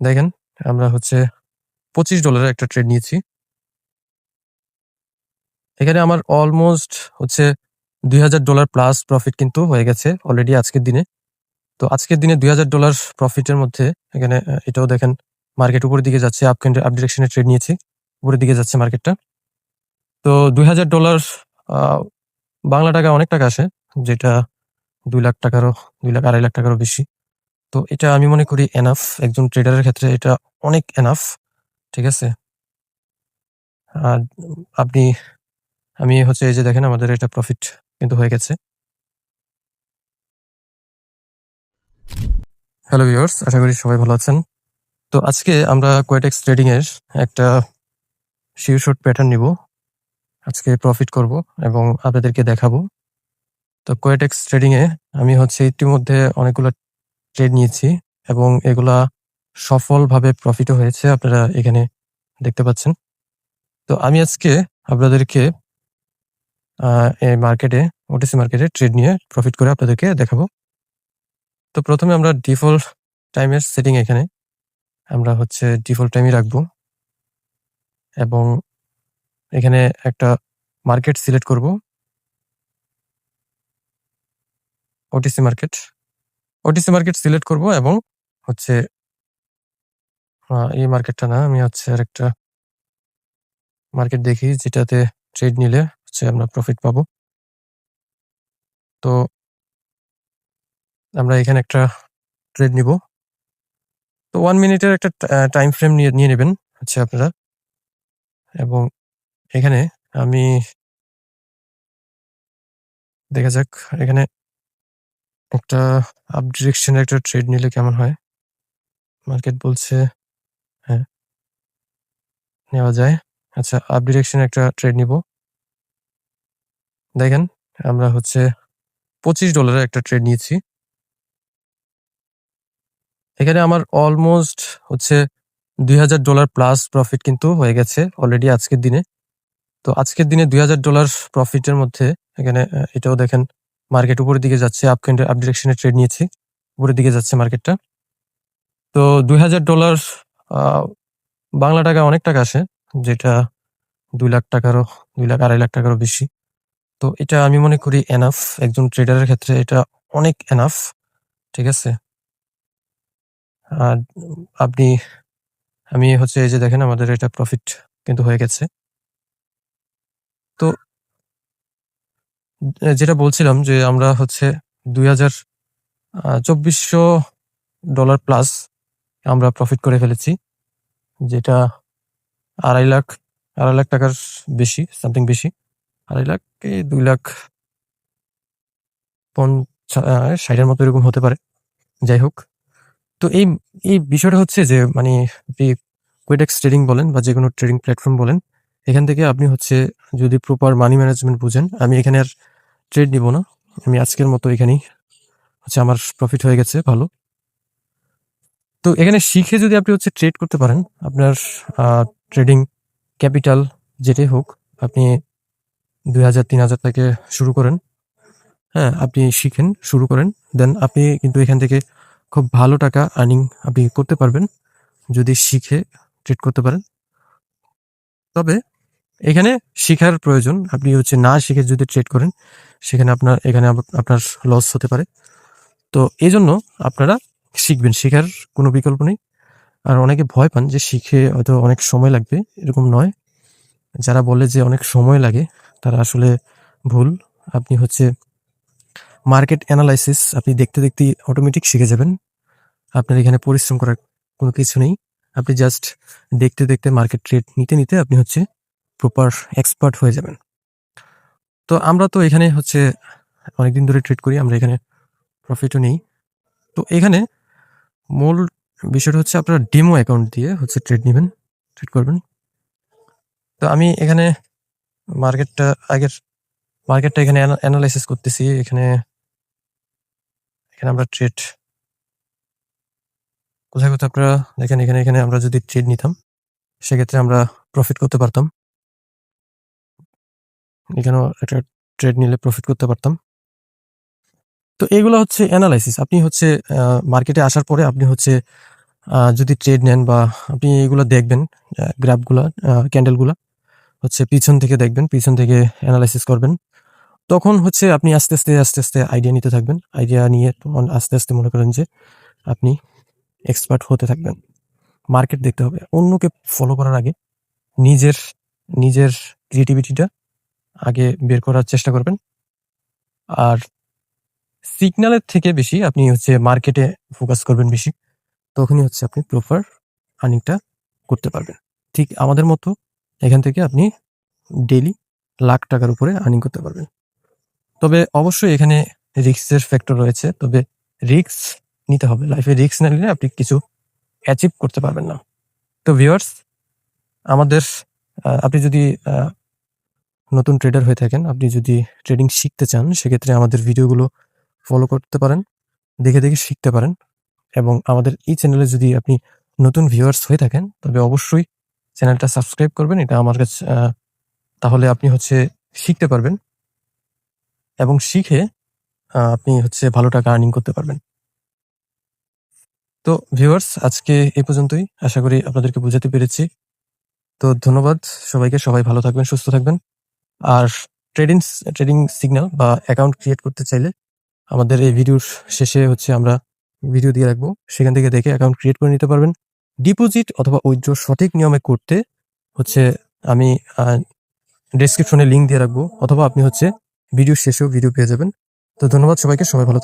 দেখেন আমরা $25 একটা ট্রেড নিয়েছি। এখানে আমার অলমোস্ট হচ্ছে $2000 প্লাস প্রফিট কিন্তু হয়ে গেছে অলরেডি আজকের দিনে। তো আজকের দিনে $2000 প্রফিটের মধ্যে এখানে এটাও দেখেন মার্কেট উপরের দিকে যাচ্ছে। আপ ডিরেকশন এ ট্রেড নিয়েছি। উপরের দিকে যাচ্ছে মার্কেটটা। তো $2000 আ বাংলা টাকায় অনেক টাকা আসে। যেটা ৳2,00,000 2,00,000 ৳2,50,000 বেশি। তো এটা আমি মনে করি এনাফ। একজন ট্রেডারের ক্ষেত্রে এটা অনেক এনাফ। ঠিক আছে? আর আপনি এই যে দেখেন আমাদের এটা প্রফিট কিন্তু হয়ে গেছে। হ্যালো ভিউয়ার্স, আশা করি সবাই ভালো আছেন। তো আজকে আমরা কোয়েটেক্স ট্রেডিং এর একটা শিওর শর্ট প্যাটার্ন নিব। আজকে প্রফিট করব এবং আপনাদেরকে দেখাবো। তো কোয়েটেক্স ট্রেডিং এ আমি ইতিমধ্যে অনেকগুলো ট্রেড নিয়েছি এবং এগুলা সফলভাবে প্রফিটও হয়েছে। আপনারা এখানে দেখতে পাচ্ছেন। তো আমি আজকে আপনাদেরকে এই মার্কেটে ওটিসি মার্কেটে ট্রেড নিয়ে প্রফিট করে আপনাদেরকে দেখাবো। তো প্রথমে আমরা ডিফল্ট টাইমের সেটিং এখানে আমরা ডিফল্ট টাইমই রাখবো এবং এখানে একটা মার্কেট সিলেক্ট করব। ওটিসি মার্কেট সিলেক্ট করব এবং হচ্ছে এই মার্কেটটা না, আমি আরেকটা মার্কেট দেখি যেটাতে ট্রেড নিলে আমরা প্রফিট পাবো। তো আমরা এখানে একটা ট্রেড নিব। তো 1 মিনিটের একটা টাইম ফ্রেম নিয়ে নেবেন আপনারা। এবং এখানে আমি দেখা যাক এখানে একটা আপ ডিরেকশন এর একটা ট্রেড নিলে কেমন হয়। মার্কেট বলছে হ্যাঁ, নেওয়া যায়। আচ্ছা, আপ ডিরেকশন একটা ট্রেড নিব। দেখেন আমরা $25 এর একটা ট্রেড নিয়েছি। এখানে আমার অলমোস্ট $2000 প্লাস প্রফিট কিন্তু হয়ে গেছে অলরেডি আজকের দিনে। তো আজকের দিনে $2000 প্রফিটের মধ্যে এখানে এটাও দেখেন মার্কেট উপরের দিকে যাচ্ছে। আপ ডিরেকশন এ ট্রেড নিয়েছি। উপরের দিকে যাচ্ছে মার্কেটটা। তো $2000 আ বাংলা টাকায় অনেক টাকা আসে। যেটা ৳2,00,000 2,00,000 ৳2,50,000 বেশি। তো এটা আমি মনে করি এনাফ। একজন ট্রেডারের ক্ষেত্রে এটা অনেক এনাফ। ঠিক আছে? আর আপনি এই যে দেখেন আমাদের এটা প্রফিট কিন্তু হয়ে গেছে। তো যেটা বলছিলাম যে আমরা $2,400 প্লাস আমরা প্রফিট করে ফেলেছি। যেটা ৳2,50,000 বেশি, সামথিং বেশি। 2,50,000 কি 2,60,000 এর মতো এরকম হতে পারে। যাই হোক। তো এই বিষয়টা যে মানে আপনি কোয়েটেক্স ট্রেডিং বলেন বা যেকোনো ট্রেডিং প্ল্যাটফর্ম বলেন, এখান থেকে আপনি যদি প্রপার মানি ম্যানেজমেন্ট বুঝেন, আমি এখানে আর ট্রেড নিব না। আমি আজকের মতো এখানেই আমার প্রফিট হয়ে গেছে ভালো। তো এখানে শিখে যদি আপনি ট্রেড করতে পারেন, আপনার ট্রেডিং ক্যাপিটাল যেটাই হোক, আপনি ২,০০০ ৩,০০০ থেকে শুরু করেন। হ্যাঁ, আপনি শিখেন, শুরু করেন। দেন আপনি কিন্তু এখান থেকে খুব ভালো টাকা আর্নিং আপনি করতে পারবেন যদি শিখে ট্রেড করতে পারেন। তবে এখানে শিখার প্রয়োজন। আপনি না শিখে যদি ট্রেড করেন, সেখানে আপনার লস হতে পারে। তো এজন্য আপনারা শিখবেন। শিখার কোনো বিকল্প নেই। আর অনেকে ভয় পান যে শিখে হয়তো অনেক সময় লাগবে, এরকম নয়। যারা বলে যে অনেক সময় লাগে, তারা আসলে ভুল। আপনি মার্কেট এনালাইসিস আপনি দেখতেই অটোমেটিক শিখে যাবেন। আপনার এখানে পরিশ্রম করার কোনো কিছু নেই। আপনি জাস্ট দেখতে মার্কেট ট্রেড নিতে আপনি প্রপার এক্সপার্ট হয়ে যাবেন। তো আমরা তো এখানে অনেকদিন ধরে ট্রেড করি। আমরা এখানে প্রফিটও নেই। তো এখানে মূল বিষয়টা আপনারা ডেমো অ্যাকাউন্ট দিয়ে ট্রেড করবেন। তো আমি এখানে মার্কেটটা এখানে এনালাইসিস করতেছি। এখানে আমরা ট্রেড কোথায় আপনারা দেখেন। এখানে আমরা যদি ট্রেড নিতাম, সেক্ষেত্রে আমরা প্রফিট করতে পারতাম। এখানেও একটা ট্রেড নিলে প্রফিট করতে পারতাম। তো এগুলো এনালাইসিস। আপনি মার্কেটে আসার পরে আপনি যদি ট্রেড নেন বা আপনি এগুলো দেখবেন, গ্রাফগুলা, ক্যান্ডেলগুলা হচ্ছে পিছন থেকে দেখবেন, পিছন থেকে অ্যানালাইসিস করবেন। তখন হচ্ছে আপনি আস্তে আস্তে আইডিয়া নিতে থাকবেন। আইডিয়া নিয়ে তখন আস্তে আস্তে মনে করেন যে আপনি এক্সপার্ট হতে থাকবেন। মার্কেট দেখতে হবে। অন্যকে ফলো করার আগে নিজের নিজের ক্রিয়েটিভিটিটা আগে বের করার চেষ্টা করবেন। আর সিগন্যালের থেকে বেশি আপনি হচ্ছে মার্কেটে ফোকাস করবেন বেশি। তখনই হচ্ছে আপনি প্রপার আর্নিংটা করতে পারবেন। ঠিক আমাদের মতো এখান থেকে আপনি ডেইলি লাখ টাকার উপরে আর্নিং করতে পারবেন। তবে অবশ্যই এখানে রিস্কের ফ্যাক্টর রয়েছে। তবে রিস্ক নিতে হবে। লাইফে রিস্ক না নিলে আপনি কিছু অ্যাচিভ করতে পারবেন না। তো ভিউয়ার্স, আমাদের আপনি যদি নতুন ট্রেডার হয়ে থাকেন, আপনি যদি ট্রেডিং শিখতে চান, সেক্ষেত্রে আমাদের ভিডিওগুলো ফলো করতে পারেন, দেখে শিখতে পারেন। এবং আমাদের এই চ্যানেলে যদি আপনি নতুন ভিউয়ার্স হয়ে থাকেন, তবে অবশ্যই চ্যানেলটা সাবস্ক্রাইব করবেন। এটা আমার কাছে তাহলে আপনি হচ্ছে শিখতে পারবেন এবং শিখে আপনি হচ্ছে ভালো টাকা আর্নিং করতে পারবেন। তো ভিউয়ার্স, আজকে এই পর্যন্তই। আশা করি আপনাদেরকে বোঝাতে পেরেছি। তো ধন্যবাদ সবাইকে। সবাই ভালো থাকবেন, সুস্থ থাকবেন। আর ট্রেডিং সিগন্যাল বা অ্যাকাউন্ট ক্রিয়েট করতে চাইলে আমাদের এই ভিডিওর শেষে হচ্ছে আমরা ভিডিও দিয়ে রাখবো। সেখান থেকে দেখে অ্যাকাউন্ট ক্রিয়েট করে নিতে পারবেন। ডিপোজিট অথবা উইথড্র সঠিক নিয়মে করতে হচ্ছে আমি ডেসক্রিপশনে লিঙ্ক দিয়ে রাখবো, অথবা আপনি হচ্ছে ভিডিও শেষেও ভিডিও পেয়ে যাবেন। তো ধন্যবাদ সবাইকে। সবাই ভালো